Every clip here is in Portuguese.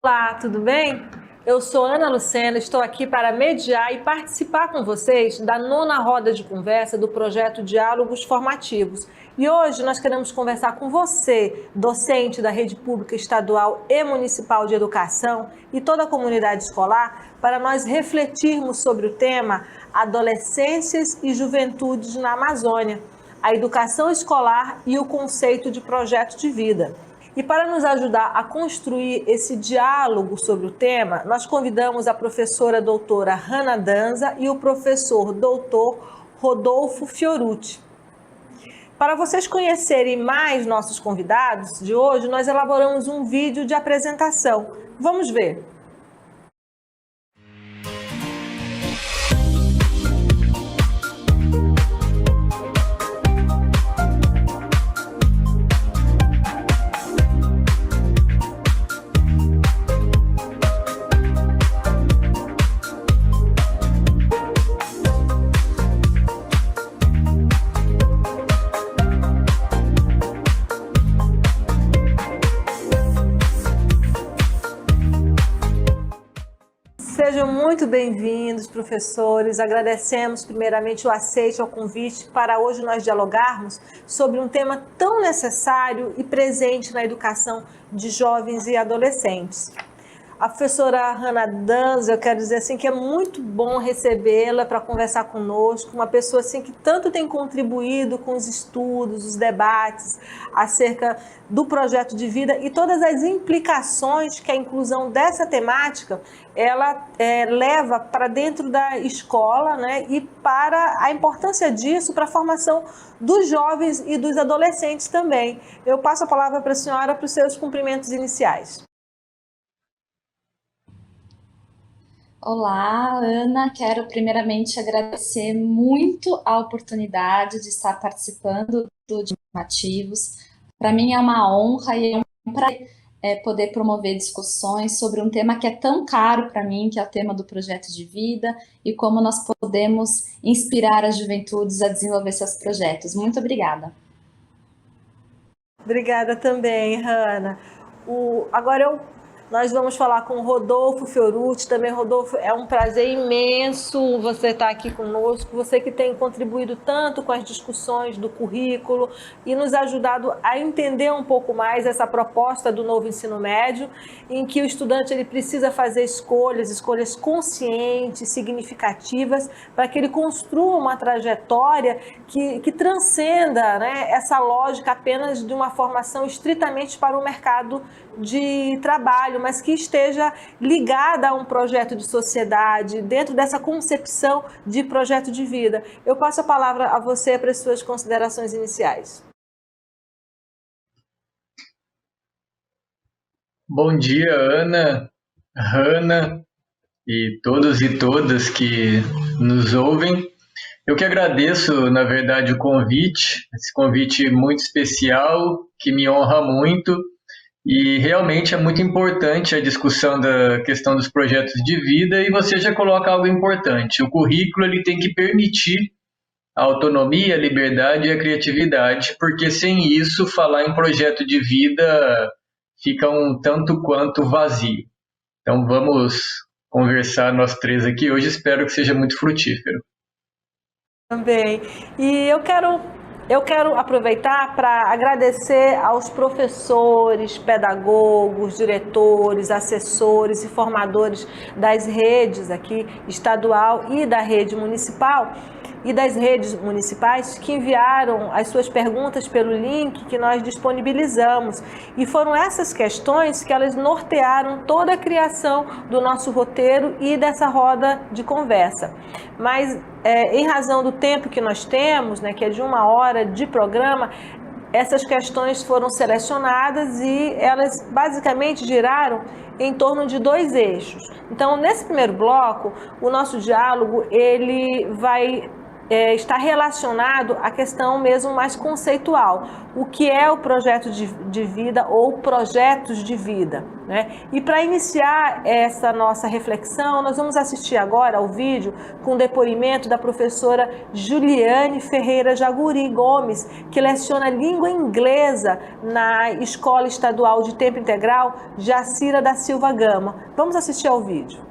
Olá, tudo bem? Eu sou Ana Lucena, estou aqui para mediar e participar com vocês da 9ª roda de conversa do projeto Diálogos Formativos. E hoje nós queremos conversar com você, docente da Rede Pública Estadual e Municipal de Educação e toda a comunidade escolar, para nós refletirmos sobre o tema Adolescências e Juventudes na Amazônia, a educação escolar e o conceito de projeto de vida. E para nos ajudar a construir esse diálogo sobre o tema, nós convidamos a professora doutora Hanna Danza e o professor doutor Rodolfo Fiorucci. Para vocês conhecerem mais nossos convidados de hoje, nós elaboramos um vídeo de apresentação. Vamos ver! Sejam muito bem-vindos, professores. Agradecemos primeiramente o aceite ao convite para hoje nós dialogarmos sobre um tema tão necessário e presente na educação de jovens e adolescentes. A professora Hanna Danza, eu quero dizer assim que é muito bom recebê-la para conversar conosco, uma pessoa assim que tanto tem contribuído com os estudos, os debates acerca do projeto de vida e todas as implicações que a inclusão dessa temática ela leva para dentro da escola, né, e para a importância disso para a formação dos jovens e dos adolescentes também. Eu passo a palavra para a senhora para os seus cumprimentos iniciais. Olá, Ana. Quero primeiramente agradecer muito a oportunidade de estar participando do Informativos. Para mim é uma honra e é um prazer poder promover discussões sobre um tema que é tão caro para mim, que é o tema do projeto de vida e como nós podemos inspirar as juventudes a desenvolver seus projetos. Muito obrigada. Obrigada também, Hanna. Nós vamos falar com o Rodolfo Fiorucci também. Rodolfo, é um prazer imenso você estar aqui conosco, você que tem contribuído tanto com as discussões do currículo e nos ajudado a entender um pouco mais essa proposta do novo ensino médio, em que o estudante ele precisa fazer escolhas conscientes, significativas, para que ele construa uma trajetória que transcenda, né, essa lógica apenas de uma formação estritamente para o mercado de trabalho, mas que esteja ligada a um projeto de sociedade, dentro dessa concepção de projeto de vida. Eu passo a palavra a você para as suas considerações iniciais. Bom dia, Ana, Hanna e todos e todas que nos ouvem. Eu que agradeço, na verdade, o convite, esse convite muito especial, que me honra muito. E realmente é muito importante a discussão da questão dos projetos de vida e você já coloca algo importante. O currículo ele tem que permitir a autonomia, a liberdade e a criatividade, porque sem isso falar em projeto de vida fica um tanto quanto vazio. Então vamos conversar nós três aqui hoje, espero que seja muito frutífero. Também. E eu quero aproveitar para agradecer aos professores, pedagogos, diretores, assessores e formadores das redes aqui estadual e da rede municipal e das redes municipais que enviaram as suas perguntas pelo link que nós disponibilizamos. E foram essas questões que elas nortearam toda a criação do nosso roteiro e dessa roda de conversa. Mas em razão do tempo que nós temos, né, que é de 1 hora de programa, essas questões foram selecionadas e elas basicamente giraram em torno de 2 eixos. Então, nesse primeiro bloco, o nosso diálogo ele vai está relacionado à questão mesmo mais conceitual. O que é o projeto de vida ou projetos de vida, né? E para iniciar essa nossa reflexão, nós vamos assistir agora ao vídeo com o depoimento da professora Juliane Ferreira Jaguri Gomes, que leciona língua inglesa na Escola Estadual de Tempo Integral Jacira da Silva Gama. Vamos assistir ao vídeo.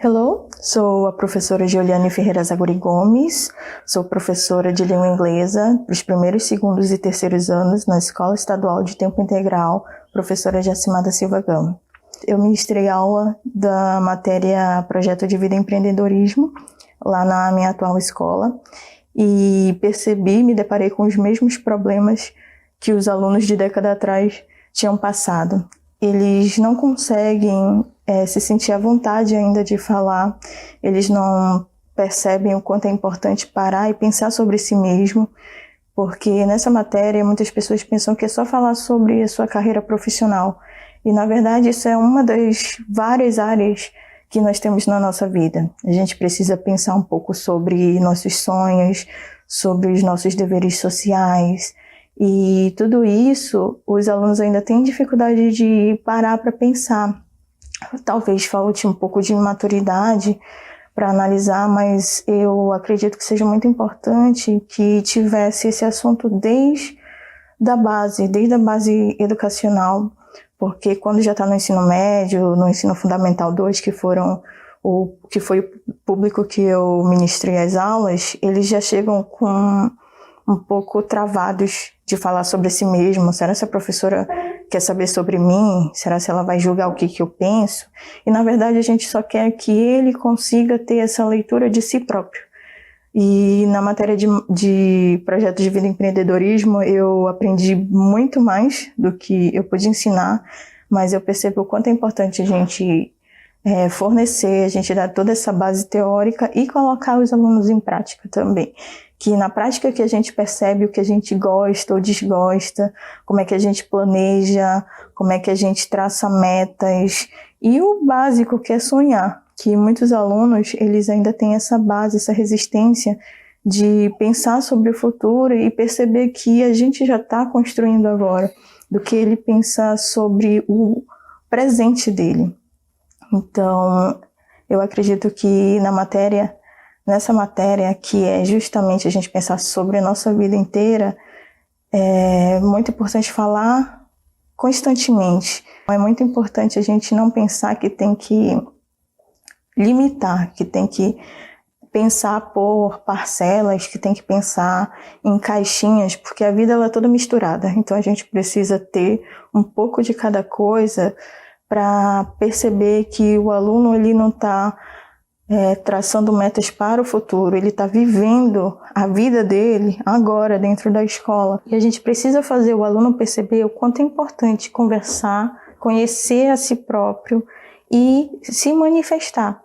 Hello, sou a professora Juliane Ferreira Jaguri Gomes, sou professora de língua inglesa para os primeiros, segundos e terceiros anos na Escola Estadual de Tempo Integral, professora Jacimar da Silva Gama. Eu ministrei aula da matéria Projeto de Vida e Empreendedorismo, lá na minha atual escola, e me deparei com os mesmos problemas que os alunos de década atrás tinham passado. Eles não conseguem se sentir à vontade ainda de falar, eles não percebem o quanto é importante parar e pensar sobre si mesmo, porque nessa matéria muitas pessoas pensam que é só falar sobre a sua carreira profissional, e na verdade isso é uma das várias áreas que nós temos na nossa vida. A gente precisa pensar um pouco sobre nossos sonhos, sobre os nossos deveres sociais, e tudo isso os alunos ainda têm dificuldade de parar para pensar. Talvez falte um pouco de maturidade para analisar, mas eu acredito que seja muito importante que tivesse esse assunto desde a base educacional, porque quando já está no ensino médio, no ensino fundamental 2, que foi o público que eu ministrei as aulas, eles já chegam com um pouco travados de falar sobre si mesmo. Será que a professora quer saber sobre mim? Será que ela vai julgar o que eu penso? E na verdade a gente só quer que ele consiga ter essa leitura de si próprio. E na matéria de projeto de vida e empreendedorismo eu aprendi muito mais do que eu pude ensinar, mas eu percebo o quanto é importante a gente fornecer, a gente dar toda essa base teórica e colocar os alunos em prática também. Que na prática que a gente percebe o que a gente gosta ou desgosta, como é que a gente planeja, como é que a gente traça metas, e o básico que é sonhar, que muitos alunos eles ainda têm essa base, essa resistência de pensar sobre o futuro e perceber que a gente já está construindo agora, do que ele pensar sobre o presente dele. Então, eu acredito que nessa matéria, que é justamente a gente pensar sobre a nossa vida inteira, é muito importante falar constantemente. É muito importante a gente não pensar que tem que limitar, que tem que pensar por parcelas, que tem que pensar em caixinhas, porque a vida ela é toda misturada. Então a gente precisa ter um pouco de cada coisa para perceber que o aluno ele não está traçando metas para o futuro, ele está vivendo a vida dele agora dentro da escola. E a gente precisa fazer o aluno perceber o quanto é importante conversar, conhecer a si próprio e se manifestar,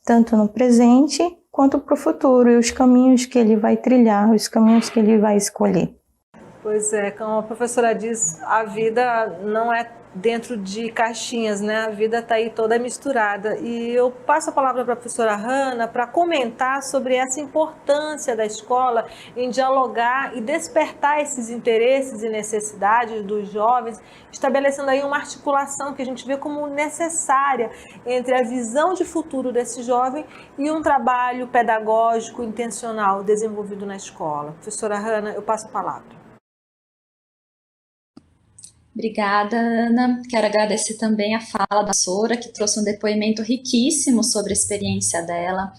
tanto no presente quanto para o futuro, e os caminhos que ele vai trilhar, os caminhos que ele vai escolher. Pois é, como a professora diz, a vida não é dentro de caixinhas, né? A vida está aí toda misturada. E eu passo a palavra para a professora Hanna para comentar sobre essa importância da escola em dialogar e despertar esses interesses e necessidades dos jovens, estabelecendo aí uma articulação que a gente vê como necessária entre a visão de futuro desse jovem e um trabalho pedagógico intencional desenvolvido na escola. Professora Hanna, eu passo a palavra. Obrigada, Ana. Quero agradecer também a fala da professora, que trouxe um depoimento riquíssimo sobre a experiência dela.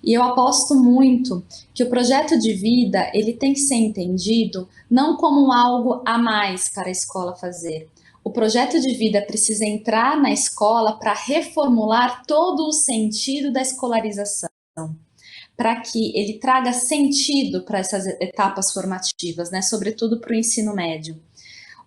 E eu aposto muito que o projeto de vida ele tem que ser entendido não como algo a mais para a escola fazer. O projeto de vida precisa entrar na escola para reformular todo o sentido da escolarização, para que ele traga sentido para essas etapas formativas, né? Sobretudo para o ensino médio.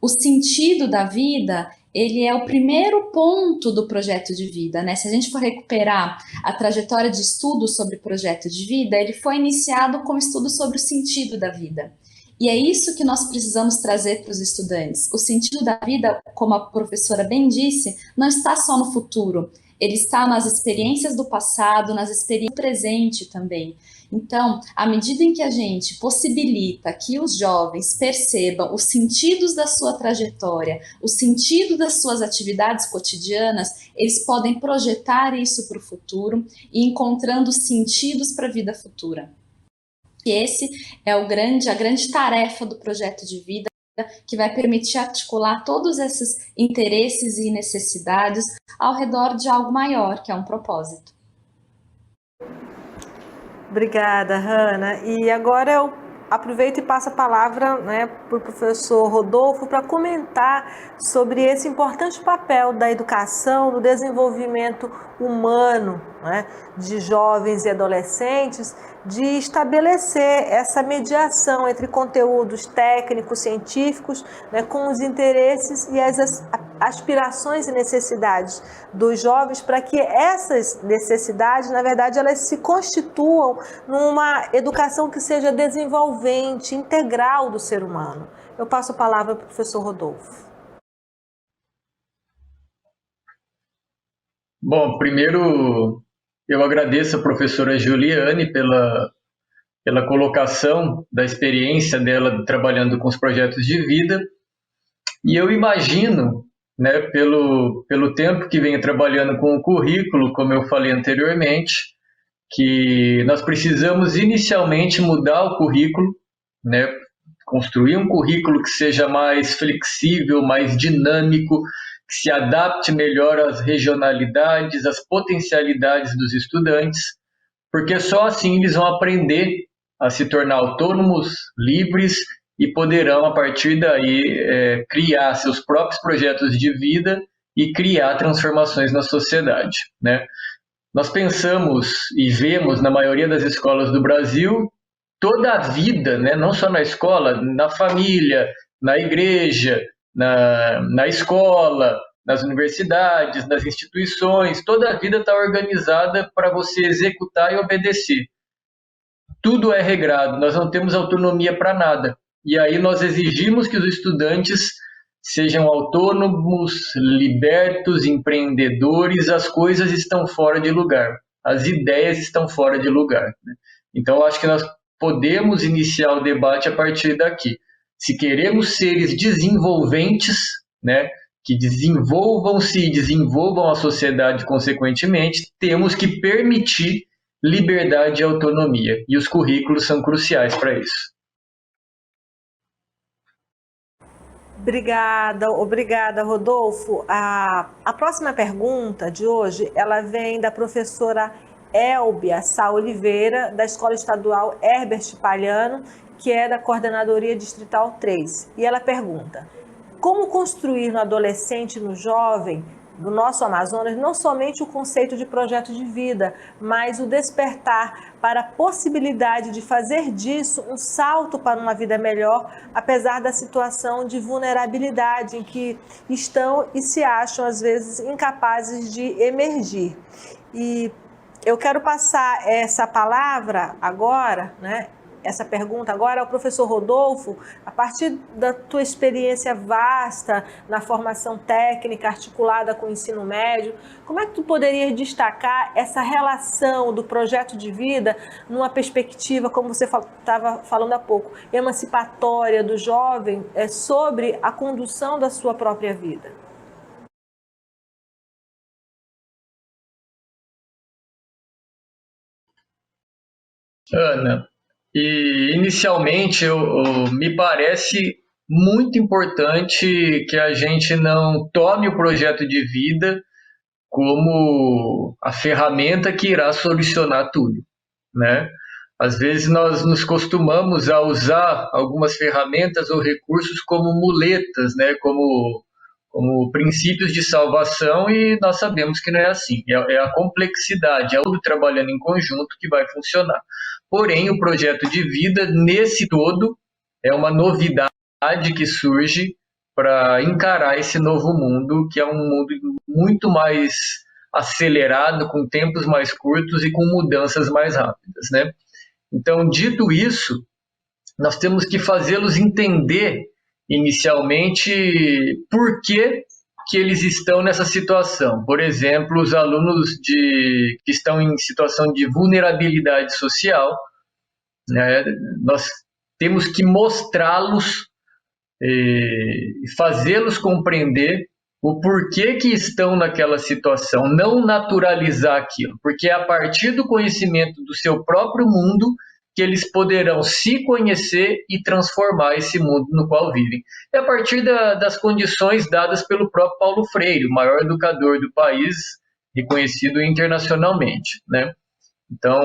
O sentido da vida, ele é o primeiro ponto do projeto de vida, né? Se a gente for recuperar a trajetória de estudo sobre projeto de vida, ele foi iniciado com estudo sobre o sentido da vida. E é isso que nós precisamos trazer para os estudantes. O sentido da vida, como a professora bem disse, não está só no futuro. ele está nas experiências do passado, nas experiências do presente também. Então, à medida em que a gente possibilita que os jovens percebam os sentidos da sua trajetória, o sentido das suas atividades cotidianas, eles podem projetar isso para o futuro e encontrando sentidos para a vida futura. E esse é a grande tarefa do projeto de vida, que vai permitir articular todos esses interesses e necessidades ao redor de algo maior, que é um propósito. Obrigada, Hanna. E agora eu aproveito e passo a palavra, né, para o professor Rodolfo para comentar sobre esse importante papel da educação no desenvolvimento humano, né, de jovens e adolescentes, de estabelecer essa mediação entre conteúdos técnicos, científicos, né, com os interesses e as aspirações e necessidades dos jovens, para que essas necessidades, na verdade, elas se constituam numa educação que seja desenvolvente, integral do ser humano. Eu passo a palavra para o professor Rodolfo. Bom, primeiro eu agradeço a professora Juliane pela colocação da experiência dela trabalhando com os projetos de vida, e eu imagino, né, pelo tempo que venho trabalhando com o currículo, como eu falei anteriormente, que nós precisamos inicialmente mudar o currículo, né, construir um currículo que seja mais flexível, mais dinâmico, que se adapte melhor às regionalidades, às potencialidades dos estudantes, porque só assim eles vão aprender a se tornar autônomos, livres e poderão, a partir daí, criar seus próprios projetos de vida e criar transformações na sociedade, né? Nós pensamos e vemos na maioria das escolas do Brasil toda a vida, né? Não só na escola, na família, na igreja, na escola, nas universidades, nas instituições, toda a vida está organizada para você executar e obedecer. Tudo é regrado, nós não temos autonomia para nada. E aí nós exigimos que os estudantes sejam autônomos, libertos, empreendedores, as coisas estão fora de lugar, as ideias estão fora de lugar, né? Então, eu acho que nós podemos iniciar o debate a partir daqui. Se queremos seres desenvolventes, né, que desenvolvam-se e desenvolvam a sociedade consequentemente, temos que permitir liberdade e autonomia, e os currículos são cruciais para isso. Obrigada, Rodolfo. A próxima pergunta de hoje, ela vem da professora Elbia Sá Oliveira, da Escola Estadual Herbert Palhano, que é da Coordenadoria Distrital 3. E ela pergunta: como construir no adolescente e no jovem do nosso Amazonas não somente o conceito de projeto de vida, mas o despertar para a possibilidade de fazer disso um salto para uma vida melhor, apesar da situação de vulnerabilidade em que estão e se acham, às vezes, incapazes de emergir. E eu quero passar essa palavra agora, né? Essa pergunta agora ao professor Rodolfo, a partir da tua experiência vasta na formação técnica articulada com o ensino médio, como é que tu poderias destacar essa relação do projeto de vida numa perspectiva, como você estava falando há pouco, emancipatória do jovem, sobre a condução da sua própria vida? Ana, e inicialmente me parece muito importante que a gente não tome o projeto de vida como a ferramenta que irá solucionar tudo, né? Às vezes nós nos costumamos a usar algumas ferramentas ou recursos como muletas, né? Como princípios de salvação, e nós sabemos que não é assim. É a complexidade, é o trabalhando em conjunto que vai funcionar. Porém, o projeto de vida, nesse todo, é uma novidade que surge para encarar esse novo mundo, que é um mundo muito mais acelerado, com tempos mais curtos e com mudanças mais rápidas, né? Então, dito isso, nós temos que fazê-los entender inicialmente por que que eles estão nessa situação. Por exemplo, os alunos que estão em situação de vulnerabilidade social, né, nós temos que mostrá-los e fazê-los compreender o porquê que estão naquela situação, não naturalizar aquilo, porque é a partir do conhecimento do seu próprio mundo que eles poderão se conhecer e transformar esse mundo no qual vivem. É a partir das condições dadas pelo próprio Paulo Freire, o maior educador do país, reconhecido internacionalmente, né? Então,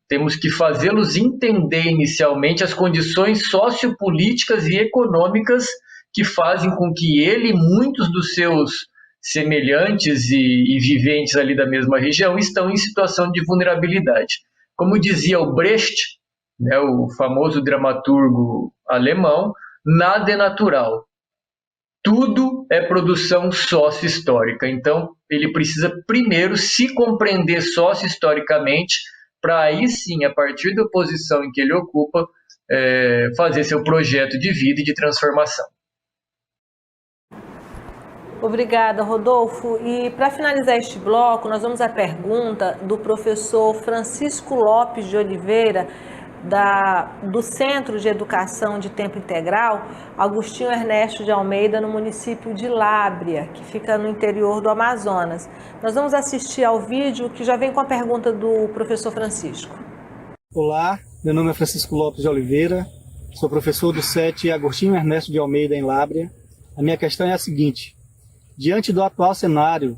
temos que fazê-los entender inicialmente as condições sociopolíticas e econômicas que fazem com que ele e muitos dos seus semelhantes e viventes ali da mesma região estão em situação de vulnerabilidade. Como dizia o Brecht, né, o famoso dramaturgo alemão, nada é natural. Tudo é produção sócio-histórica. Então, ele precisa primeiro se compreender sócio-historicamente, para aí sim, a partir da posição em que ele ocupa, fazer seu projeto de vida e de transformação. Obrigada, Rodolfo. E para finalizar este bloco, nós vamos à pergunta do professor Francisco Lopes de Oliveira, do Centro de Educação de Tempo Integral, Agostinho Ernesto de Almeida, no município de Lábrea, que fica no interior do Amazonas. Nós vamos assistir ao vídeo que já vem com a pergunta do professor Francisco. Olá, meu nome é Francisco Lopes de Oliveira, sou professor do CET Agostinho Ernesto de Almeida, em Lábrea. A minha questão é a seguinte: diante do atual cenário,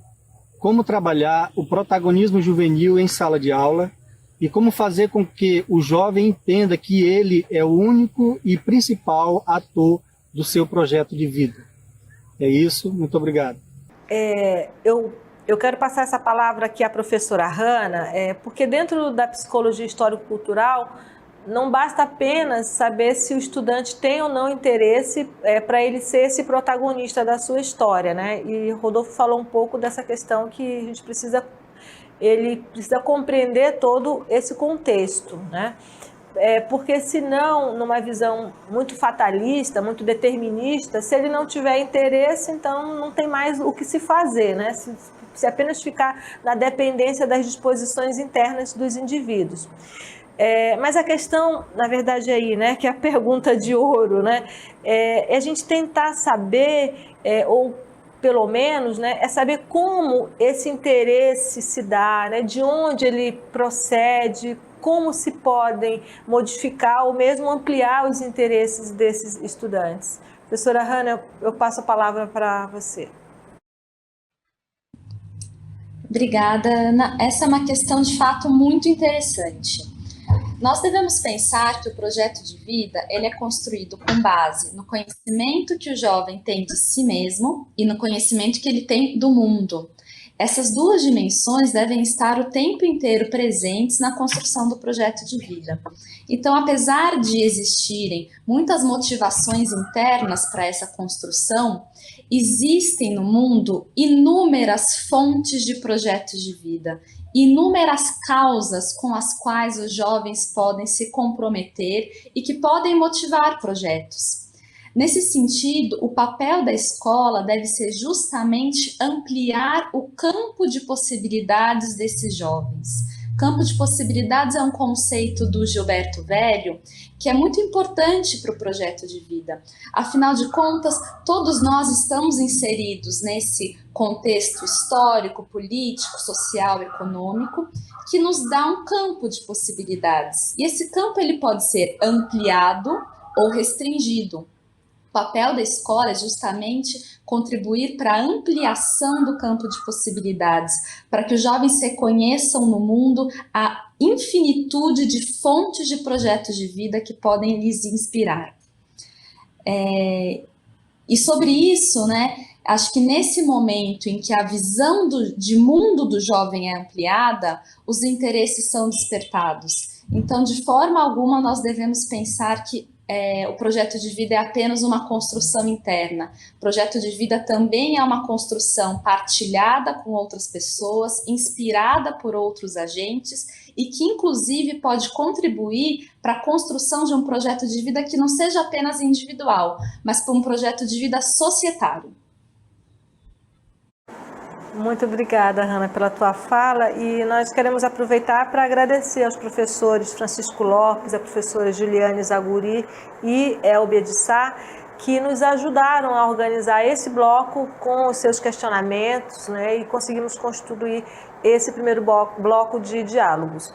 como trabalhar o protagonismo juvenil em sala de aula e como fazer com que o jovem entenda que ele é o único e principal ator do seu projeto de vida? É isso, muito obrigado. Eu quero passar essa palavra aqui à professora Hanna, porque dentro da psicologia histórico-cultural, não basta apenas saber se o estudante tem ou não interesse para ele ser esse protagonista da sua história, né? E Rodolfo falou um pouco dessa questão que a gente ele precisa compreender todo esse contexto, né? Porque senão, numa visão muito fatalista, muito determinista, se ele não tiver interesse, então não tem mais o que se fazer, né? Se apenas ficar na dependência das disposições internas dos indivíduos. Mas a questão, na verdade, aí, né, que é a pergunta de ouro, né, é a gente tentar saber, ou pelo menos, né, é saber como esse interesse se dá, né, de onde ele procede, como se podem modificar ou mesmo ampliar os interesses desses estudantes. Professora Hanna, eu passo a palavra para você. Obrigada, Ana. Essa é uma questão de fato muito interessante. Nós devemos pensar que o projeto de vida ele é construído com base no conhecimento que o jovem tem de si mesmo e no conhecimento que ele tem do mundo. Essas duas dimensões devem estar o tempo inteiro presentes na construção do projeto de vida. Então, apesar de existirem muitas motivações internas para essa construção, existem no mundo inúmeras fontes de projetos de vida, inúmeras causas com as quais os jovens podem se comprometer e que podem motivar projetos. Nesse sentido, o papel da escola deve ser justamente ampliar o campo de possibilidades desses jovens. Campo de possibilidades é um conceito do Gilberto Velho que é muito importante para o projeto de vida. Afinal de contas, todos nós estamos inseridos nesse contexto histórico, político, social, econômico, que nos dá um campo de possibilidades. E esse campo ele pode ser ampliado ou restringido. O papel da escola é justamente contribuir para a ampliação do campo de possibilidades, para que os jovens reconheçam no mundo a infinitude de fontes de projetos de vida que podem lhes inspirar. E sobre isso, né, acho que nesse momento em que a visão de mundo do jovem é ampliada, os interesses são despertados. Então, de forma alguma, nós devemos pensar que o projeto de vida é apenas uma construção interna. O projeto de vida também é uma construção partilhada com outras pessoas, inspirada por outros agentes e que, inclusive, pode contribuir para a construção de um projeto de vida que não seja apenas individual, mas para um projeto de vida societário. Muito obrigada, Hanna, pela tua fala, e nós queremos aproveitar para agradecer aos professores Francisco Lopes, a professora Juliane Zaguri e Elbia de Sá, que nos ajudaram a organizar esse bloco com os seus questionamentos, né, e conseguimos constituir esse primeiro bloco de diálogos.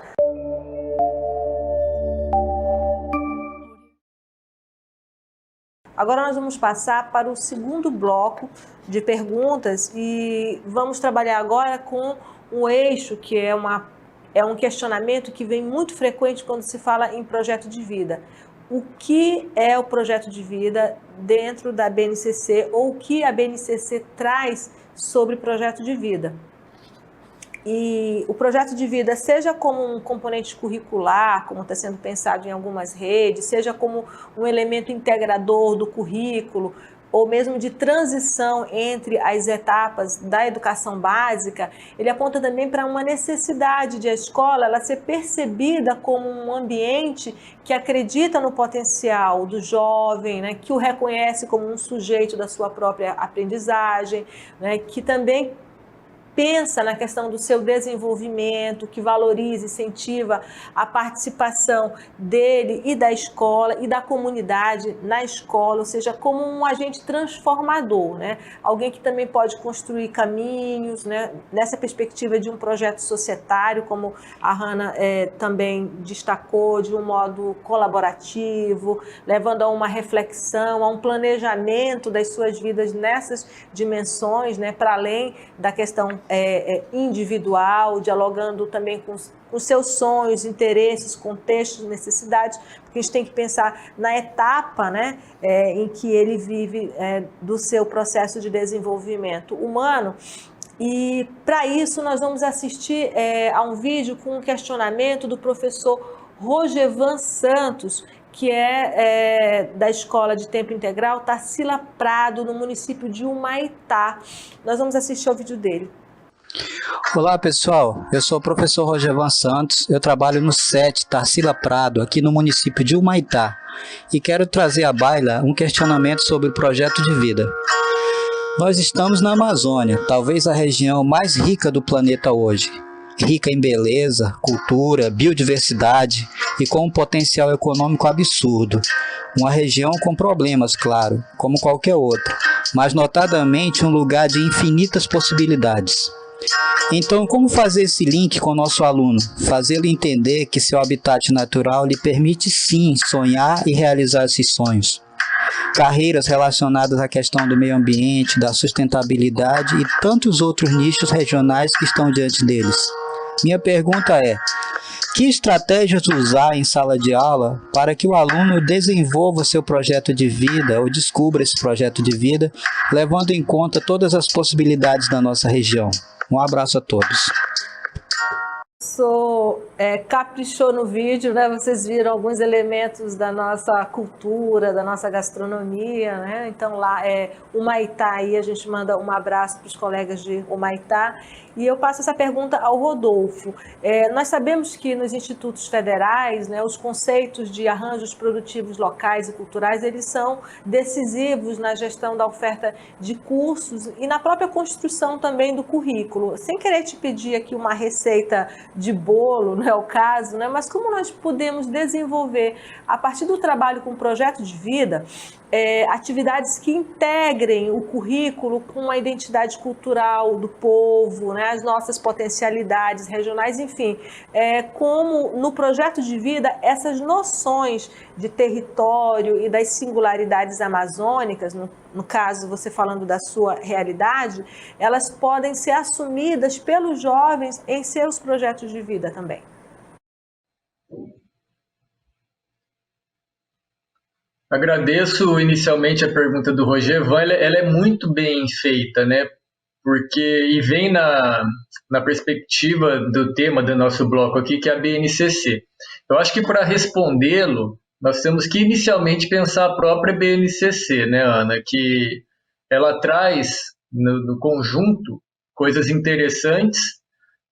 Agora nós vamos passar para o segundo bloco de perguntas e vamos trabalhar agora com um eixo que é um questionamento que vem muito frequente quando se fala em projeto de vida. O que é o projeto de vida dentro da BNCC ou o que a BNCC traz sobre projeto de vida? E o projeto de vida, seja como um componente curricular, como está sendo pensado em algumas redes, seja como um elemento integrador do currículo, ou mesmo de transição entre as etapas da educação básica, ele aponta também para uma necessidade de a escola ela ser percebida como um ambiente que acredita no potencial do jovem, né, que o reconhece como um sujeito da sua própria aprendizagem, né, que também pensa na questão do seu desenvolvimento, que valoriza, incentiva a participação dele e da escola e da comunidade na escola, ou seja, como um agente transformador, né? Alguém que também pode construir caminhos, né? Nessa perspectiva de um projeto societário, como a Hanna também destacou, de um modo colaborativo, levando a uma reflexão, a um planejamento das suas vidas nessas dimensões, né? Para além da questão individual, dialogando também com os seus sonhos, interesses, contextos, necessidades, porque a gente tem que pensar na etapa, né, em que ele vive do seu processo de desenvolvimento humano. E para isso nós vamos assistir a um vídeo com um questionamento do professor Rogevan Santos, que é da Escola de Tempo Integral Tarsila Prado, no município de Humaitá. Nós vamos assistir ao vídeo dele. Olá pessoal, eu sou o professor Rogevan Santos, eu trabalho no SET Tarsila Prado, aqui no município de Humaitá, e quero trazer à baila um questionamento sobre o projeto de vida. Nós estamos na Amazônia, talvez a região mais rica do planeta hoje, rica em beleza, cultura, biodiversidade e com um potencial econômico absurdo. Uma região com problemas, claro, como qualquer outra, mas notadamente um lugar de infinitas possibilidades. Então, como fazer esse link com o nosso aluno? Fazê-lo entender que seu habitat natural lhe permite sim sonhar e realizar esses sonhos. Carreiras relacionadas à questão do meio ambiente, da sustentabilidade e tantos outros nichos regionais que estão diante deles. Minha pergunta é: que estratégias usar em sala de aula para que o aluno desenvolva seu projeto de vida ou descubra esse projeto de vida, levando em conta todas as possibilidades da nossa região? Um abraço a todos. Caprichou no vídeo, né? Vocês viram alguns elementos da nossa cultura, da nossa gastronomia, né? Então lá Humaitá, aí a gente manda um abraço para os colegas de Humaitá. E eu passo essa pergunta ao Rodolfo. Nós sabemos que nos institutos federais, né, os conceitos de arranjos produtivos locais e culturais, eles são decisivos na gestão da oferta de cursos e na própria construção também do currículo. Sem querer te pedir aqui uma receita de bolo, não é o caso, né? Mas como nós podemos desenvolver, a partir do trabalho com projeto de vida, atividades que integrem o currículo com a identidade cultural do povo, né, as nossas potencialidades regionais, enfim, como no projeto de vida essas noções de território e das singularidades amazônicas, no caso você falando da sua realidade, elas podem ser assumidas pelos jovens em seus projetos de vida também. Agradeço inicialmente a pergunta do Rogevan, ela é muito bem feita, né? E vem na perspectiva do tema do nosso bloco aqui, que é a BNCC. Eu acho que para respondê-lo, nós temos que inicialmente pensar a própria BNCC, né, Ana? Que ela traz no conjunto coisas interessantes,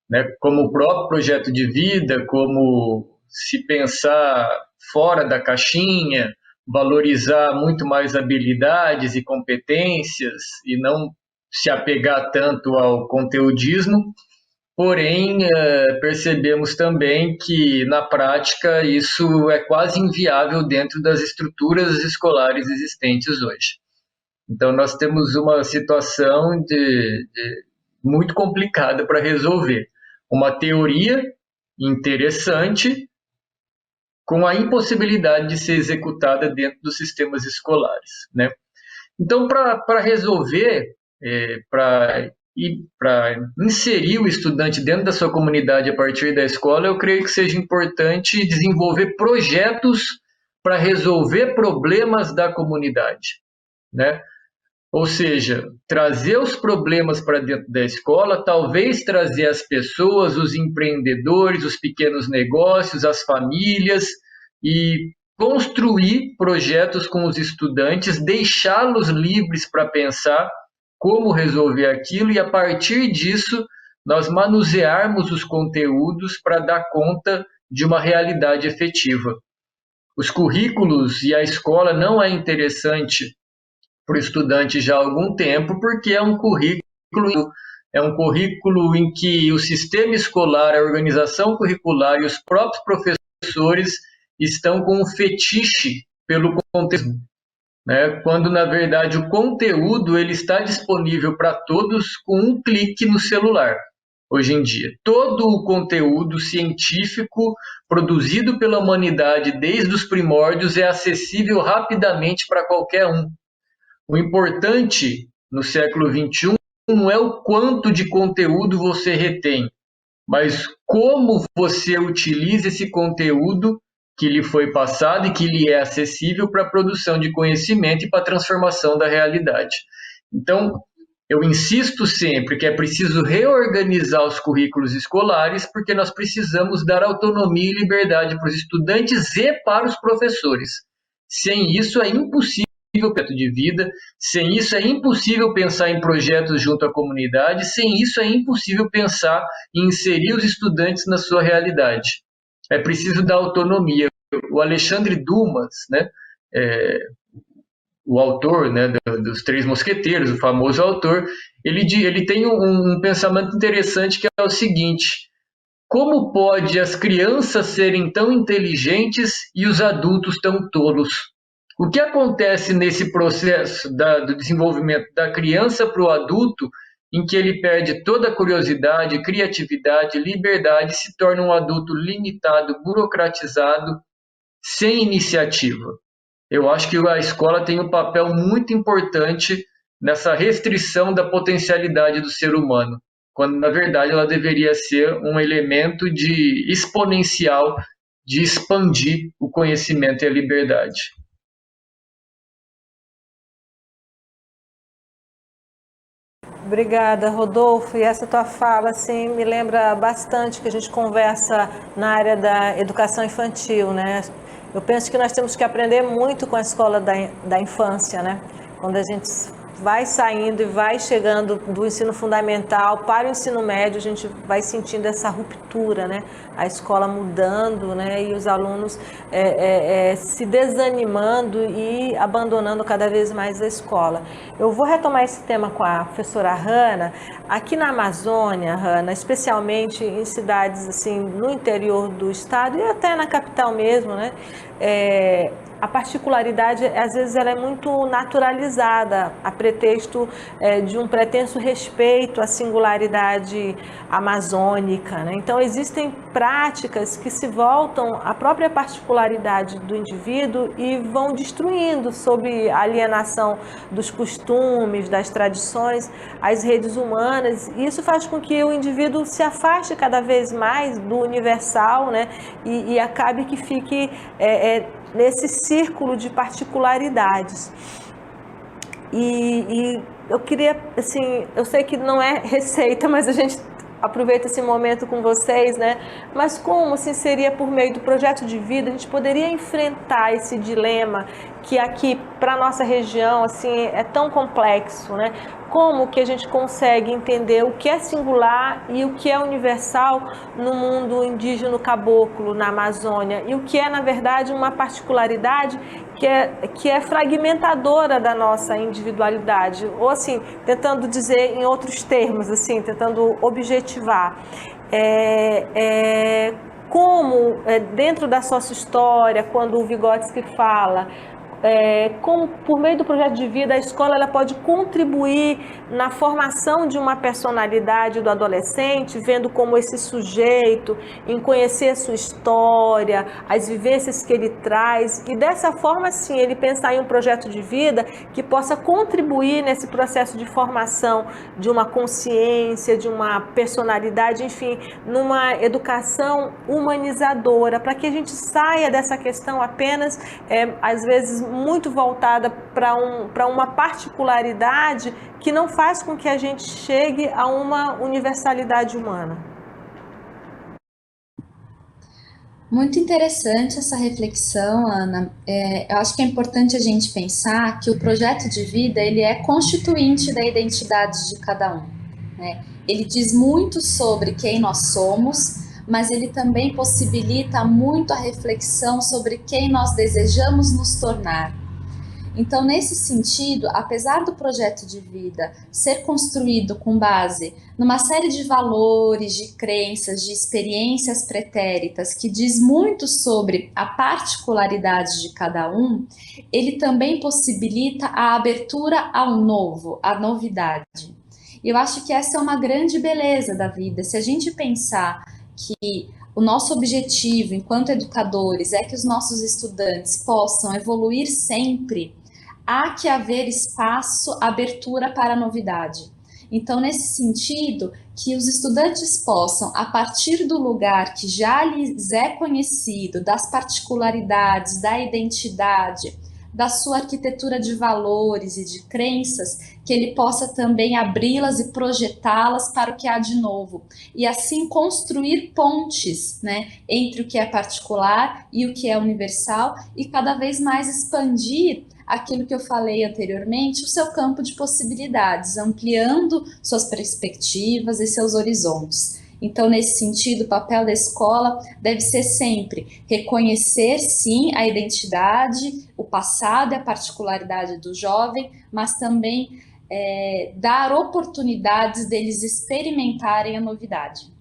né? Como o próprio projeto de vida, como se pensar fora da caixinha, valorizar muito mais habilidades e competências e não se apegar tanto ao conteudismo, porém, percebemos também que, na prática, isso é quase inviável dentro das estruturas escolares existentes hoje. Então, nós temos uma situação muito complicada para resolver. Uma teoria interessante com a impossibilidade de ser executada dentro dos sistemas escolares, né? Então, para resolver, para inserir o estudante dentro da sua comunidade a partir da escola, eu creio que seja importante desenvolver projetos para resolver problemas da comunidade, né? Ou seja, trazer os problemas para dentro da escola, talvez trazer as pessoas, os empreendedores, os pequenos negócios, as famílias, e construir projetos com os estudantes, deixá-los livres para pensar como resolver aquilo, e a partir disso nós manusearmos os conteúdos para dar conta de uma realidade efetiva. Os currículos e a escola não é interessante para o estudante já há algum tempo, porque é um currículo em que o sistema escolar, a organização curricular e os próprios professores estão com um fetiche pelo conteúdo, né? Quando, na verdade, o conteúdo ele está disponível para todos com um clique no celular. Hoje em dia, todo o conteúdo científico produzido pela humanidade desde os primórdios é acessível rapidamente para qualquer um. O importante no século XXI não é o quanto de conteúdo você retém, mas como você utiliza esse conteúdo que lhe foi passado e que lhe é acessível para a produção de conhecimento e para a transformação da realidade. Então, eu insisto sempre que é preciso reorganizar os currículos escolares, porque nós precisamos dar autonomia e liberdade para os estudantes e para os professores. Sem isso é impossível projeto de vida, sem isso é impossível pensar em projetos junto à comunidade, sem isso é impossível pensar em inserir os estudantes na sua realidade. É preciso dar autonomia. O Alexandre Dumas, né, o autor, né, dos Três Mosqueteiros, o famoso autor, ele tem um pensamento interessante, que é o seguinte: como pode as crianças serem tão inteligentes e os adultos tão tolos? O que acontece nesse processo do desenvolvimento da criança para o adulto, em que ele perde toda a curiosidade, criatividade, liberdade, e se torna um adulto limitado, burocratizado, sem iniciativa? Eu acho que a escola tem um papel muito importante nessa restrição da potencialidade do ser humano, quando, na verdade, ela deveria ser um elemento exponencial de expandir o conhecimento e a liberdade. Obrigada, Rodolfo. E essa tua fala assim, me lembra bastante que a gente conversa na área da educação infantil, né? Eu penso que nós temos que aprender muito com a escola da infância, né? Quando a gente vai saindo e vai chegando do ensino fundamental para o ensino médio, a gente vai sentindo essa ruptura, né? A escola mudando, né? E os alunos se desanimando e abandonando cada vez mais a escola. Eu vou retomar esse tema com a professora Hanna. Aqui na Amazônia, Hanna, especialmente em cidades assim no interior do estado e até na capital mesmo, né? A particularidade, às vezes, ela é muito naturalizada, a pretexto de um pretenso respeito à singularidade amazônica, né? Então, existem práticas que se voltam à própria particularidade do indivíduo e vão destruindo, sob a alienação dos costumes, das tradições, as redes humanas. E isso faz com que o indivíduo se afaste cada vez mais do universal, né? E acabe que fique nesse círculo de particularidades. E eu queria, assim, eu sei que não é receita, mas a gente aproveita esse momento com vocês, né? Mas como, assim, seria por meio do projeto de vida, a gente poderia enfrentar citar esse dilema que aqui para a nossa região assim, é tão complexo, né? Como que a gente consegue entender o que é singular e o que é universal no mundo indígena caboclo, na Amazônia, e o que é, na verdade, uma particularidade que é fragmentadora da nossa individualidade, ou assim, tentando dizer em outros termos, assim, tentando objetivar. Como, dentro da sua história, quando o Vygotsky fala, como por meio do projeto de vida a escola ela pode contribuir na formação de uma personalidade do adolescente, vendo como esse sujeito, em conhecer a sua história, as vivências que ele traz, e dessa forma sim ele pensar em um projeto de vida que possa contribuir nesse processo de formação de uma consciência, de uma personalidade, enfim, numa educação humanizadora, para que a gente saia dessa questão apenas, às vezes, muito voltada para uma particularidade que não faz com que a gente chegue a uma universalidade humana. Muito interessante essa reflexão, Ana. Eu acho que é importante a gente pensar que o projeto de vida ele é constituinte da identidade de cada um, né? Ele diz muito sobre quem nós somos, mas ele também possibilita muito a reflexão sobre quem nós desejamos nos tornar. Então, nesse sentido, apesar do projeto de vida ser construído com base numa série de valores, de crenças, de experiências pretéritas, que diz muito sobre a particularidade de cada um, ele também possibilita a abertura ao novo, à novidade. E eu acho que essa é uma grande beleza da vida. Se a gente pensar que o nosso objetivo enquanto educadores é que os nossos estudantes possam evoluir sempre, há que haver espaço, abertura para a novidade. Então, nesse sentido, que os estudantes possam, a partir do lugar que já lhes é conhecido, das particularidades, da identidade, da sua arquitetura de valores e de crenças, que ele possa também abri-las e projetá-las para o que há de novo. E assim construir pontes, né, entre o que é particular e o que é universal, e cada vez mais expandir aquilo que eu falei anteriormente, o seu campo de possibilidades, ampliando suas perspectivas e seus horizontes. Então, nesse sentido, o papel da escola deve ser sempre reconhecer, sim, a identidade, o passado e a particularidade do jovem, mas também dar oportunidades deles experimentarem a novidade.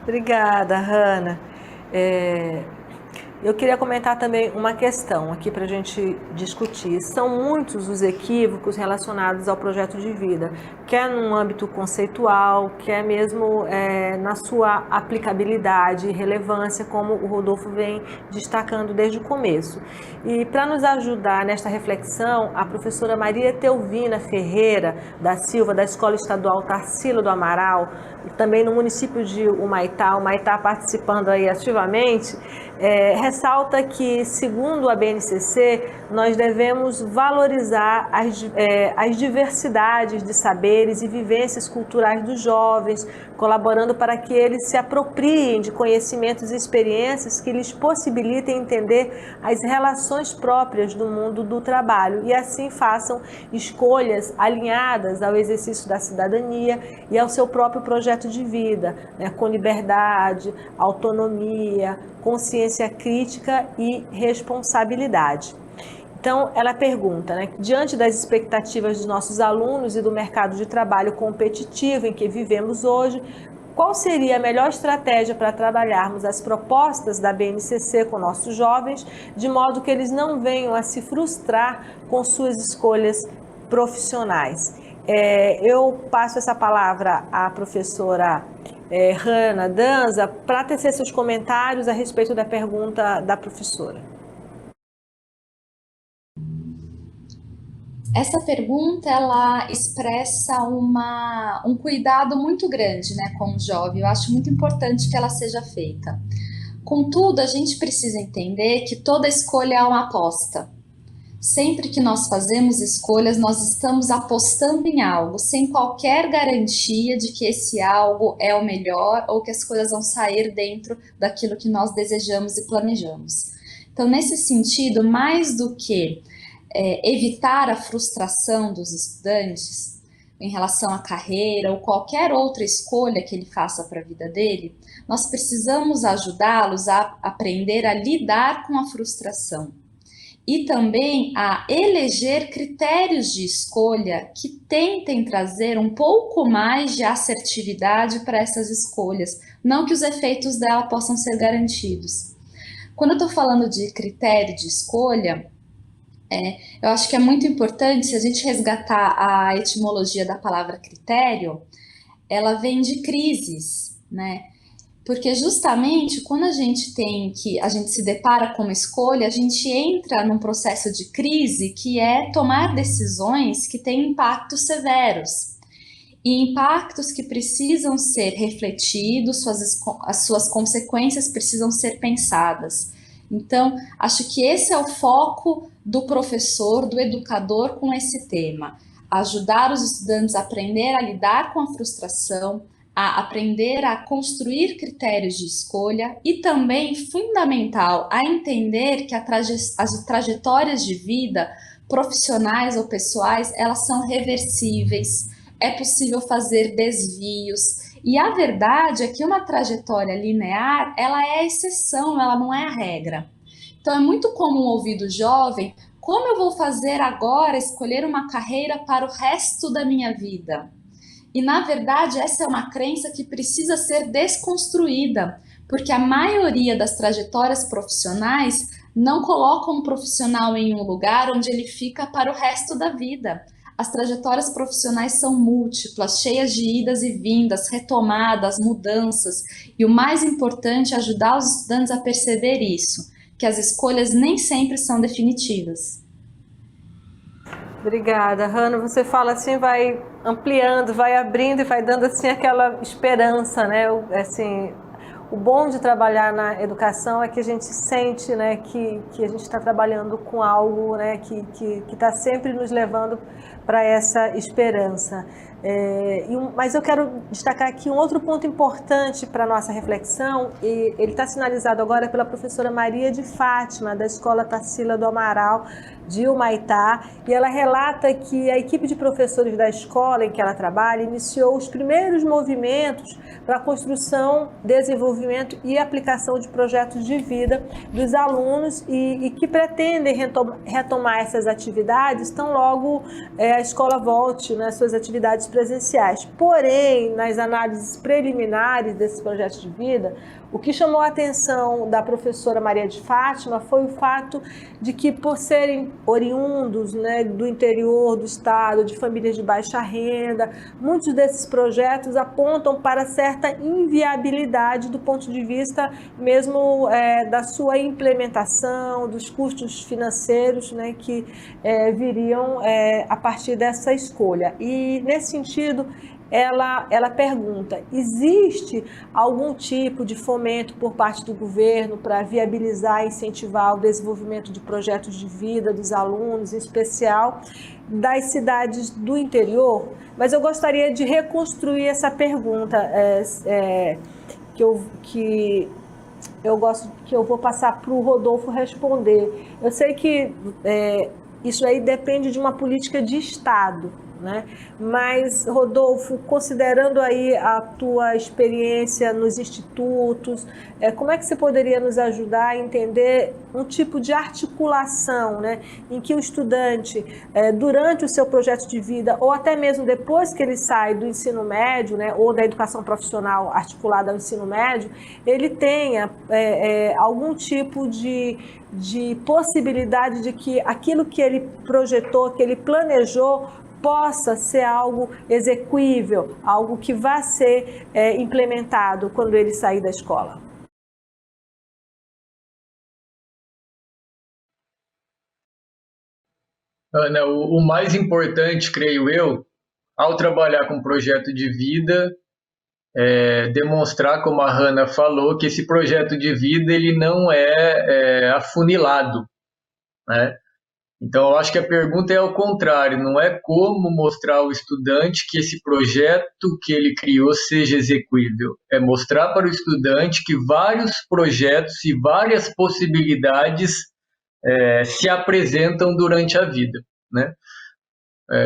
Obrigada, Hanna. Eu queria comentar também uma questão aqui para a gente discutir. São muitos os equívocos relacionados ao projeto de vida, quer no âmbito conceitual, quer mesmo na sua aplicabilidade e relevância, como o Rodolfo vem destacando desde o começo. E para nos ajudar nesta reflexão, a professora Maria Teovina Ferreira da Silva, da Escola Estadual Tarsila do Amaral, também no município de Humaitá, participando aí ativamente, ressalta que, segundo a BNCC, nós devemos valorizar as diversidades de saberes e vivências culturais dos jovens, colaborando para que eles se apropriem de conhecimentos e experiências que lhes possibilitem entender as relações próprias do mundo do trabalho e assim façam escolhas alinhadas ao exercício da cidadania e ao seu próprio projeto de vida, né, com liberdade, autonomia, consciência crítica e responsabilidade. Então, ela pergunta, né, diante das expectativas dos nossos alunos e do mercado de trabalho competitivo em que vivemos hoje, qual seria a melhor estratégia para trabalharmos as propostas da BNCC com nossos jovens, de modo que eles não venham a se frustrar com suas escolhas profissionais? Eu passo essa palavra à professora Hanna Danza para tecer seus comentários a respeito da pergunta da professora. Essa pergunta, ela expressa um cuidado muito grande, né, com o jovem. Eu acho muito importante que ela seja feita. Contudo, a gente precisa entender que toda escolha é uma aposta. Sempre que nós fazemos escolhas, nós estamos apostando em algo, sem qualquer garantia de que esse algo é o melhor ou que as coisas vão sair dentro daquilo que nós desejamos e planejamos. Então, nesse sentido, mais do que evitar a frustração dos estudantes em relação à carreira ou qualquer outra escolha que ele faça para a vida dele, nós precisamos ajudá-los a aprender a lidar com a frustração e também a eleger critérios de escolha que tentem trazer um pouco mais de assertividade para essas escolhas, não que os efeitos dela possam ser garantidos. Quando eu estou falando de critério de escolha, eu acho que é muito importante, se a gente resgatar a etimologia da palavra critério, ela vem de crises, né? Porque justamente quando a gente se depara com uma escolha, a gente entra num processo de crise que é tomar decisões que têm impactos severos. E impactos que precisam ser refletidos, as suas consequências precisam ser pensadas. Então, acho que esse é o foco do professor, do educador com esse tema. Ajudar os estudantes a aprender a lidar com a frustração, a aprender a construir critérios de escolha e também, fundamental, a entender que as trajetórias de vida, profissionais ou pessoais, elas são reversíveis, é possível fazer desvios. E a verdade é que uma trajetória linear, ela é a exceção, ela não é a regra. Então é muito comum ouvir do jovem, como eu vou fazer agora escolher uma carreira para o resto da minha vida? E, na verdade, essa é uma crença que precisa ser desconstruída, porque a maioria das trajetórias profissionais não colocam um profissional em um lugar onde ele fica para o resto da vida. As trajetórias profissionais são múltiplas, cheias de idas e vindas, retomadas, mudanças, e o mais importante é ajudar os estudantes a perceber isso, que as escolhas nem sempre são definitivas. Obrigada, Hanna. Você fala assim, vai ampliando, vai abrindo e vai dando assim aquela esperança, né? Assim, o bom de trabalhar na educação é que a gente sente, né, que a gente está trabalhando com algo, né, que está sempre nos levando para essa esperança. Mas eu quero destacar aqui um outro ponto importante para a nossa reflexão, e ele está sinalizado agora pela professora Maria de Fátima, da Escola Tarsila do Amaral, de Humaitá, e ela relata que a equipe de professores da escola em que ela trabalha iniciou os primeiros movimentos para a construção, desenvolvimento e aplicação de projetos de vida dos alunos e que pretendem retomar essas atividades tão logo a escola volte nas suas atividades presenciais. Porém, nas análises preliminares desses projetos de vida, o que chamou a atenção da professora Maria de Fátima foi o fato de que, por serem oriundos, né, do interior do estado, de famílias de baixa renda, muitos desses projetos apontam para certa inviabilidade do ponto de vista mesmo da sua implementação, dos custos financeiros, né, que viriam a partir dessa escolha. E, nesse sentido, ela pergunta, existe algum tipo de fomento por parte do governo para viabilizar e incentivar o desenvolvimento de projetos de vida dos alunos, em especial das cidades do interior? Mas eu gostaria de reconstruir essa pergunta que eu vou passar para o Rodolfo responder. Eu sei que isso aí depende de uma política de Estado, né? Mas, Rodolfo, considerando aí a tua experiência nos institutos, como é que você poderia nos ajudar a entender um tipo de articulação, né, em que o estudante, durante o seu projeto de vida, ou até mesmo depois que ele sai do ensino médio, né, ou da educação profissional articulada ao ensino médio, ele tenha algum tipo de possibilidade de que aquilo que ele projetou, que ele planejou, possa ser algo execuível, algo que vá ser implementado quando ele sair da escola. Ana, o mais importante, creio eu, ao trabalhar com projeto de vida, é demonstrar, como a Hanna falou, que esse projeto de vida ele não é afunilado, né? Então, eu acho que a pergunta é ao contrário, não é como mostrar ao estudante que esse projeto que ele criou seja execuível, é mostrar para o estudante que vários projetos e várias possibilidades se apresentam durante a vida, né?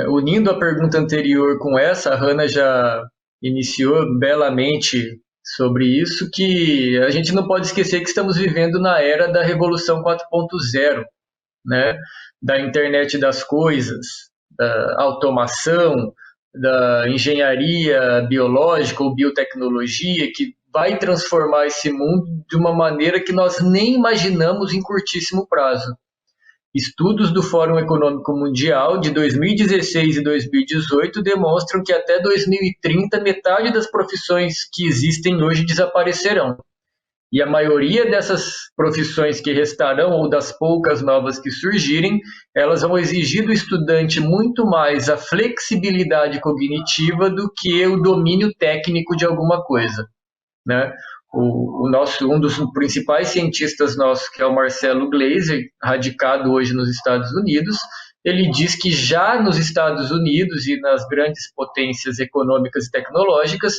Unindo a pergunta anterior com essa, a Hannah já iniciou belamente sobre isso, que a gente não pode esquecer que estamos vivendo na era da Revolução 4.0, né? Da internet das coisas, da automação, da engenharia biológica ou biotecnologia, que vai transformar esse mundo de uma maneira que nós nem imaginamos em curtíssimo prazo. Estudos do Fórum Econômico Mundial de 2016 e 2018 demonstram que até 2030 metade das profissões que existem hoje desaparecerão. E a maioria dessas profissões que restarão, ou das poucas novas que surgirem, elas vão exigir do estudante muito mais a flexibilidade cognitiva do que o domínio técnico de alguma coisa, né? Um dos principais cientistas nossos, que é o Marcelo Gleiser, radicado hoje nos Estados Unidos, ele diz que já nos Estados Unidos e nas grandes potências econômicas e tecnológicas,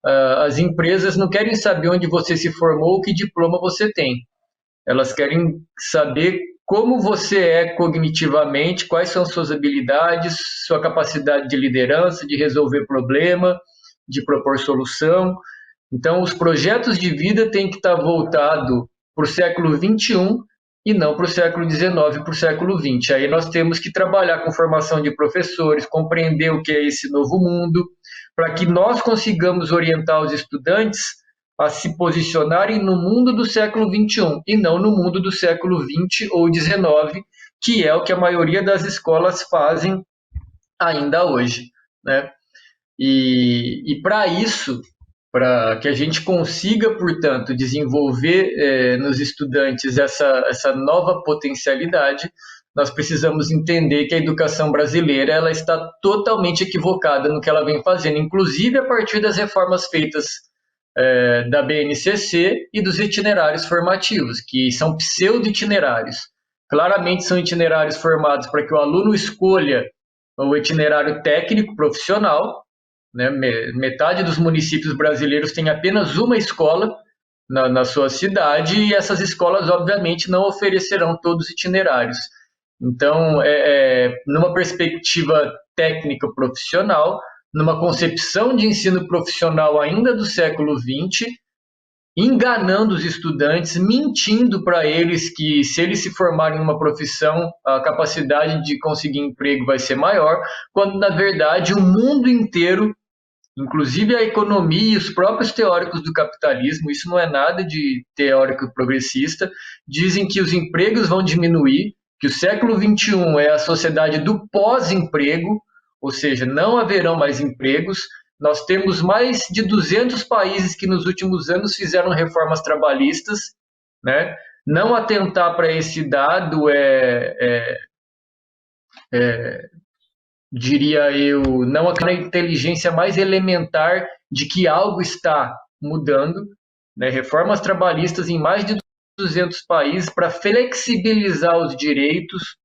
as empresas não querem saber onde você se formou ou que diploma você tem. Elas querem saber como você é cognitivamente, quais são suas habilidades, sua capacidade de liderança, de resolver problema, de propor solução. Então, os projetos de vida têm que estar voltados para o século XXI e não para o século XIX, para o século XX. Aí nós temos que trabalhar com formação de professores, compreender o que é esse novo mundo, para que nós consigamos orientar os estudantes a se posicionarem no mundo do século XXI e não no mundo do século XX ou XIX, que é o que a maioria das escolas fazem ainda hoje, né? E para isso, para que a gente consiga, portanto, desenvolver nos estudantes essa nova potencialidade, nós precisamos entender que a educação brasileira ela está totalmente equivocada no que ela vem fazendo, inclusive a partir das reformas feitas da BNCC e dos itinerários formativos, que são pseudo-itinerários. Claramente são itinerários formados para que o aluno escolha o itinerário técnico profissional, né? Metade dos municípios brasileiros tem apenas uma escola na sua cidade e essas escolas, obviamente, não oferecerão todos os itinerários. Então, numa perspectiva técnica profissional, numa concepção de ensino profissional ainda do século XX, enganando os estudantes, mentindo para eles que se eles se formarem em uma profissão, a capacidade de conseguir emprego vai ser maior, quando, na verdade, o mundo inteiro, inclusive a economia e os próprios teóricos do capitalismo, isso não é nada de teórico progressista, dizem que os empregos vão diminuir, que o século XXI é a sociedade do pós-emprego, ou seja, não haverão mais empregos. Nós temos mais de 200 países que nos últimos anos fizeram reformas trabalhistas, né? Não atentar para esse dado diria eu, não a inteligência mais elementar de que algo está mudando, né? Reformas trabalhistas em mais de 200 países para flexibilizar os direitos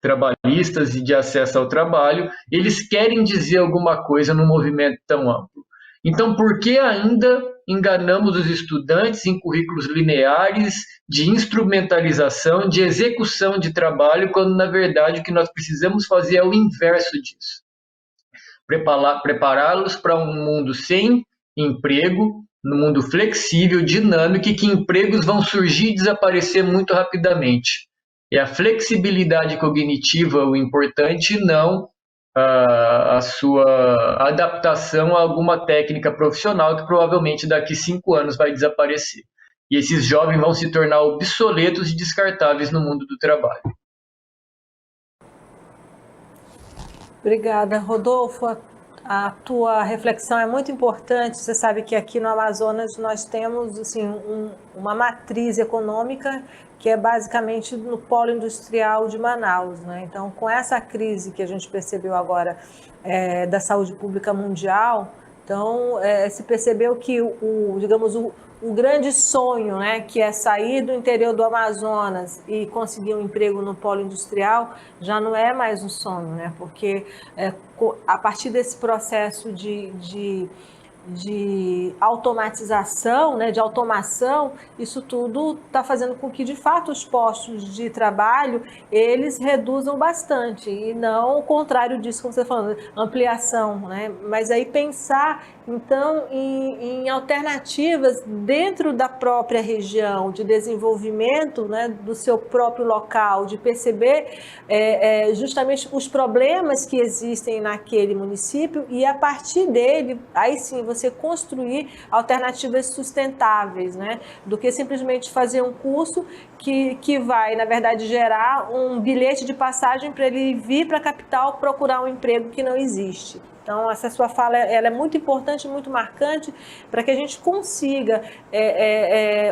trabalhistas e de acesso ao trabalho. Eles querem dizer alguma coisa num movimento tão amplo. Então, por que ainda enganamos os estudantes em currículos lineares de instrumentalização, de execução de trabalho, quando, na verdade, o que nós precisamos fazer é o inverso disso? Prepará-los para um mundo sem emprego, num mundo flexível, dinâmico, e que empregos vão surgir e desaparecer muito rapidamente. É a flexibilidade cognitiva o importante, não a sua adaptação a alguma técnica profissional que provavelmente daqui 5 anos vai desaparecer. E esses jovens vão se tornar obsoletos e descartáveis no mundo do trabalho. Obrigada, Rodolfo. A tua reflexão é muito importante. Você sabe que aqui no Amazonas nós temos assim, uma matriz econômica que é basicamente no polo industrial de Manaus, né? Então, com essa crise que a gente percebeu agora da saúde pública mundial, então se percebeu que o grande sonho, né, que é sair do interior do Amazonas e conseguir um emprego no polo industrial, já não é mais um sonho, né, porque a partir desse processo de automatização, né, de automação, isso tudo está fazendo com que, de fato, os postos de trabalho, eles reduzam bastante, e não o contrário disso, como você está falando, ampliação, né? Mas aí pensar, então, em alternativas dentro da própria região, de desenvolvimento, né, do seu próprio local, de perceber justamente os problemas que existem naquele município e, a partir dele, aí sim, você construir alternativas sustentáveis, né? Do que simplesmente fazer um curso que vai, na verdade, gerar um bilhete de passagem para ele vir para a capital procurar um emprego que não existe. Então, essa sua fala ela é muito importante, muito marcante, para que a gente consiga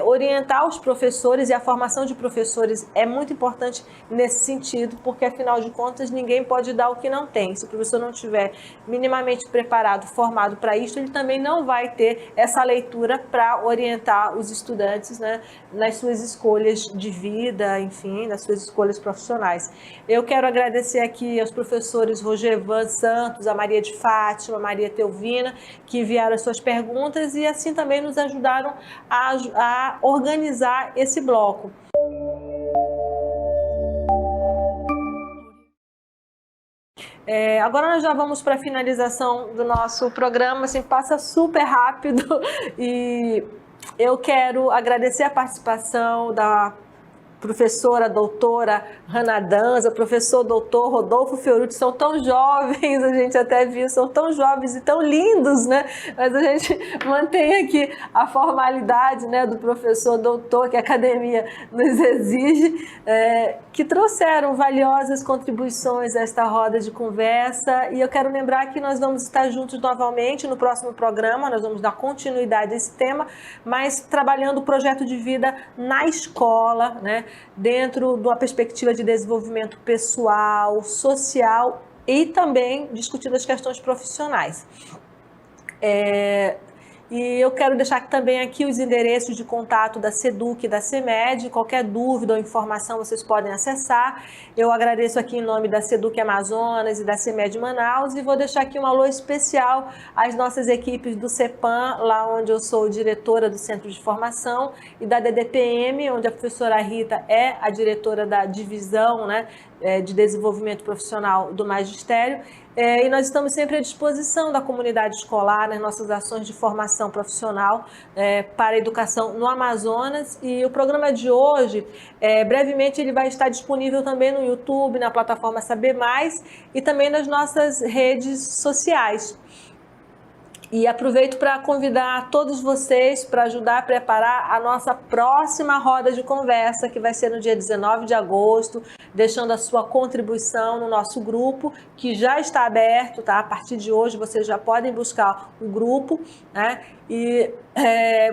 orientar os professores, e a formação de professores é muito importante nesse sentido, porque, afinal de contas, ninguém pode dar o que não tem. Se o professor não estiver minimamente preparado, formado para isso, ele também não vai ter essa leitura para orientar os estudantes, né, nas suas escolhas de vida, enfim, nas suas escolhas profissionais. Eu quero agradecer aqui aos professores Rogevan Santos, a Maria de Fátima, Maria Teovina, que enviaram as suas perguntas e assim também nos ajudaram a organizar esse bloco. Agora nós já vamos para a finalização do nosso programa, assim, passa super rápido, e eu quero agradecer a participação da professora doutora Hanna Danza, professor doutor Rodolfo Fiorucci, são tão jovens, a gente até viu, são tão jovens e tão lindos, né? Mas a gente mantém aqui a formalidade, né, do professor doutor que a academia nos exige, que trouxeram valiosas contribuições a esta roda de conversa, e eu quero lembrar que nós vamos estar juntos novamente no próximo programa, nós vamos dar continuidade a esse tema, mas trabalhando o projeto de vida na escola, né, dentro de uma perspectiva de desenvolvimento pessoal, social e também discutindo as questões profissionais. E eu quero deixar também aqui os endereços de contato da SEDUC e da CEMED. Qualquer dúvida ou informação vocês podem acessar. Eu agradeço aqui em nome da SEDUC Amazonas e da CEMED Manaus, e vou deixar aqui um alô especial às nossas equipes do CEPAM, lá onde eu sou diretora do Centro de Formação, e da DDPM, onde a professora Rita é a diretora da divisão, né, de desenvolvimento profissional do magistério. E nós estamos sempre à disposição da comunidade escolar nas nossas ações de formação profissional para a educação no Amazonas. E o programa de hoje, brevemente, ele vai estar disponível também no YouTube, na plataforma Saber Mais e também nas nossas redes sociais. E aproveito para convidar todos vocês para ajudar a preparar a nossa próxima roda de conversa, que vai ser no dia 19 de agosto, deixando a sua contribuição no nosso grupo, que já está aberto, tá? A partir de hoje vocês já podem buscar o grupo, né? E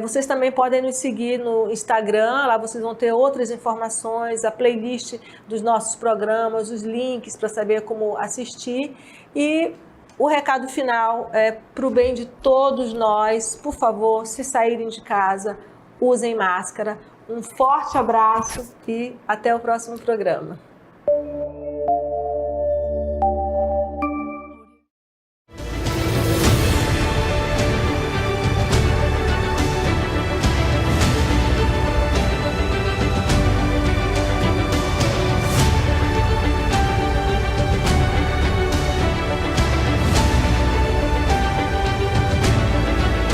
vocês também podem nos seguir no Instagram, lá vocês vão ter outras informações, a playlist dos nossos programas, os links para saber como assistir. E o recado final é para o bem de todos nós, por favor, se saírem de casa, usem máscara. Um forte abraço e até o próximo programa.